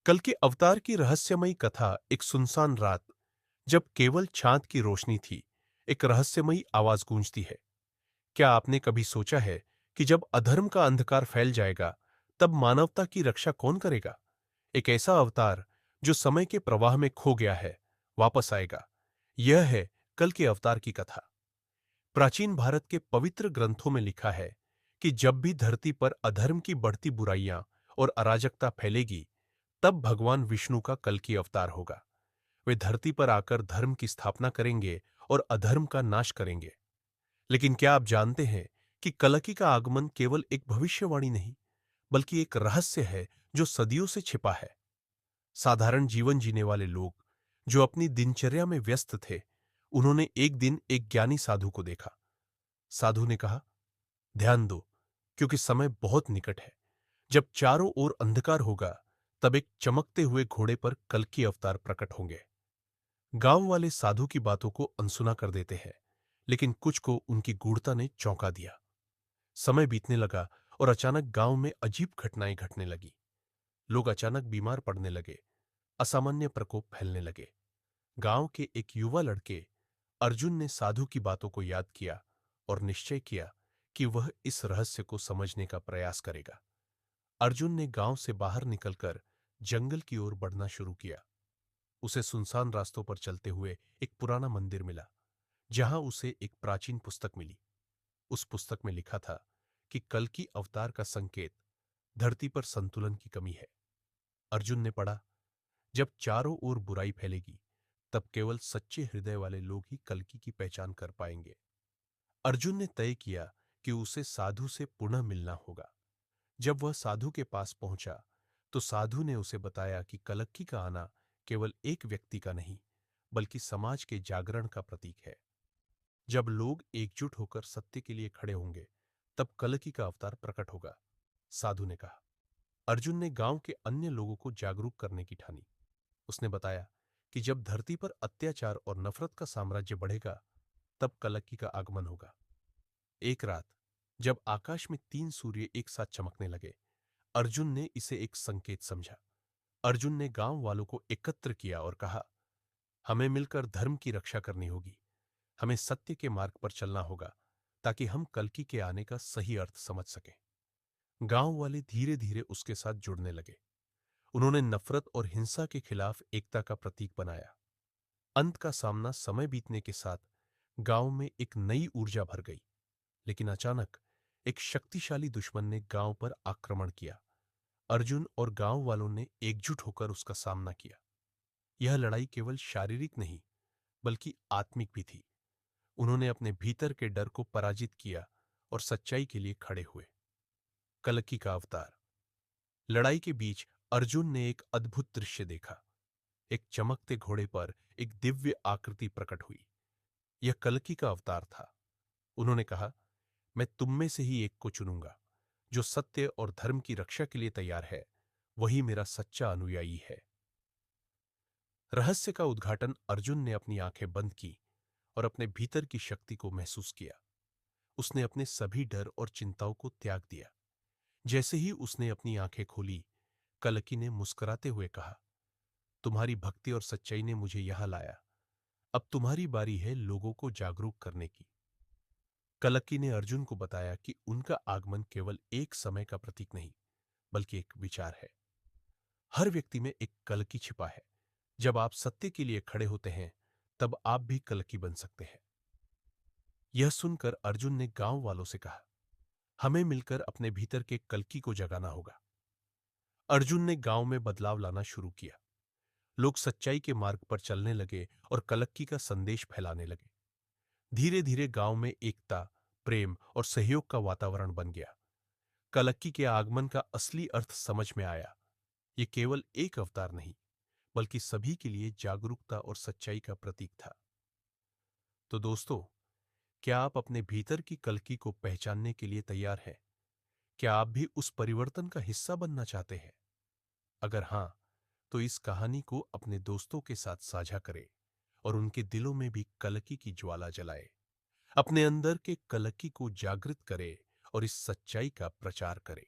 कल के अवतार की रहस्यमयी कथा एक सुनसान रात, जब केवल चांद की रोशनी थी, एक रहस्यमयी आवाज गूंजती है। क्या आपने कभी सोचा है कि जब अधर्म का अंधकार फैल जाएगा, तब मानवता की रक्षा कौन करेगा? एक ऐसा अवतार जो समय के प्रवाह में खो गया है, वापस आएगा। यह है कल के अवतार की कथा। प्राचीन भारत के पवित्र ग्रंथों में लिखा है कि जब भी धरती पर अधर्म की बढ़ती बुराइयां और अराजकता फैलेगी, तब भगवान विष्णु का कल की अवतार होगा। वे धरती पर आकर धर्म की स्थापना करेंगे और अधर्म का नाश करेंगे। लेकिन क्या आप जानते हैं कि कलकी का आगमन केवल एक भविष्यवाणी नहीं, बल्कि एक रहस्य है जो सदियों से छिपा है। साधारण जीवन जीने वाले लोग, जो अपनी दिनचर्या में व्यस्त थे, उन्होंने एक दिन एक ज्ञानी साधु को देखा। साधु ने कहा, ध्यान दो, क्योंकि समय बहुत निकट है। जब चारों ओर अंधकार होगा, तब एक चमकते हुए घोड़े पर कल की अवतार प्रकट होंगे। गांव वाले साधु की बातों को अनसुना कर देते हैं, लेकिन कुछ को उनकी गूढ़ता ने चौंका दिया। समय बीतने लगा और अचानक गांव में अजीब घटनाएं घटने लगी। लोग अचानक बीमार पड़ने लगे, असामान्य प्रकोप फैलने लगे। गांव के एक युवा लड़के अर्जुन ने साधु की बातों को याद किया और निश्चय किया कि वह इस रहस्य को समझने का प्रयास करेगा। अर्जुन ने गांव से बाहर निकलकर जंगल की ओर बढ़ना शुरू किया। उसे सुनसान रास्तों पर चलते हुए एक पुराना मंदिर मिला, जहां उसे एक प्राचीन पुस्तक मिली। उस पुस्तक में लिखा था कि कल की अवतार का संकेत धरती पर संतुलन की कमी है। अर्जुन ने पढ़ा, जब चारों ओर बुराई फैलेगी, तब केवल सच्चे हृदय वाले लोग ही कल्कि की पहचान कर पाएंगे। अर्जुन ने तय किया कि उसे साधु से पुनः मिलना होगा। जब वह साधु के पास पहुंचा, तो साधु ने उसे बताया कि कलक्की का आना केवल एक व्यक्ति का नहीं, बल्कि समाज के जागरण का प्रतीक है। जब लोग एकजुट होकर सत्य के लिए खड़े होंगे, तब कलकी का अवतार प्रकट होगा, साधु ने कहा। अर्जुन ने गांव के अन्य लोगों को जागरूक करने की ठानी। उसने बताया कि जब धरती पर अत्याचार और नफरत का साम्राज्य बढ़ेगा, तब कलकी का आगमन होगा। एक रात, जब आकाश में 3 सूर्य एक साथ चमकने लगे, अर्जुन ने इसे एक संकेत समझा। अर्जुन ने गांव वालों को एकत्र किया और कहा, हमें मिलकर धर्म की रक्षा करनी होगी। हमें सत्य के मार्ग पर चलना होगा, ताकि हम कल्कि के आने का सही अर्थ समझ सकें। गांव वाले धीरे धीरे उसके साथ जुड़ने लगे। उन्होंने नफरत और हिंसा के खिलाफ एकता का प्रतीक बनाया। अंत का सामना समय बीतने के साथ गांव में एक नई ऊर्जा भर गई। लेकिन अचानक एक शक्तिशाली दुश्मन ने गांव पर आक्रमण किया। अर्जुन और गांव वालों ने एकजुट होकर उसका सामना किया। यह लड़ाई केवल शारीरिक नहीं, बल्कि आत्मिक भी थी। उन्होंने अपने भीतर के डर को पराजित किया और सच्चाई के लिए खड़े हुए। कल्कि का अवतार। लड़ाई के बीच अर्जुन ने एक अद्भुत दृश्य देखा। एक चमकते घोड़े पर एक दिव्य आकृति प्रकट हुई। यह कल्कि का अवतार था। उन्होंने कहा, मैं तुम में से ही एक को चुनूंगा। जो सत्य और धर्म की रक्षा के लिए तैयार है, वही मेरा सच्चा अनुयायी है। रहस्य का उद्घाटन अर्जुन ने अपनी आंखें बंद की और अपने भीतर की शक्ति को महसूस किया। उसने अपने सभी डर और चिंताओं को त्याग दिया। जैसे ही उसने अपनी आंखें खोली, कल्कि ने मुस्कुराते हुए कहा, तुम्हारी भक्ति और सच्चाई ने मुझे यहां लाया। अब तुम्हारी बारी है लोगों को जागरूक करने की। कल्कि ने अर्जुन को बताया कि उनका आगमन केवल एक समय का प्रतीक नहीं, बल्कि एक विचार है। हर व्यक्ति में एक कल्कि छिपा है। जब आप सत्य के लिए खड़े होते हैं, तब आप भी कल्कि बन सकते हैं। यह सुनकर अर्जुन ने गांव वालों से कहा, हमें मिलकर अपने भीतर के कल्कि को जगाना होगा। अर्जुन ने गांव में बदलाव लाना शुरू किया। लोग सच्चाई के मार्ग पर चलने लगे और कल्कि का संदेश फैलाने लगे। धीरे धीरे गांव में एकता, प्रेम और सहयोग का वातावरण बन गया। कल्कि के आगमन का असली अर्थ समझ में आया। ये केवल एक अवतार नहीं, बल्कि सभी के लिए जागरूकता और सच्चाई का प्रतीक था। तो दोस्तों, क्या आप अपने भीतर की कल्कि को पहचानने के लिए तैयार हैं? क्या आप भी उस परिवर्तन का हिस्सा बनना चाहते हैं? अगर हां, तो इस कहानी को अपने दोस्तों के साथ साझा करें और उनके दिलों में भी कल्कि की ज्वाला जलाए। अपने अंदर के कल्कि को जागृत करें और इस सच्चाई का प्रचार करें।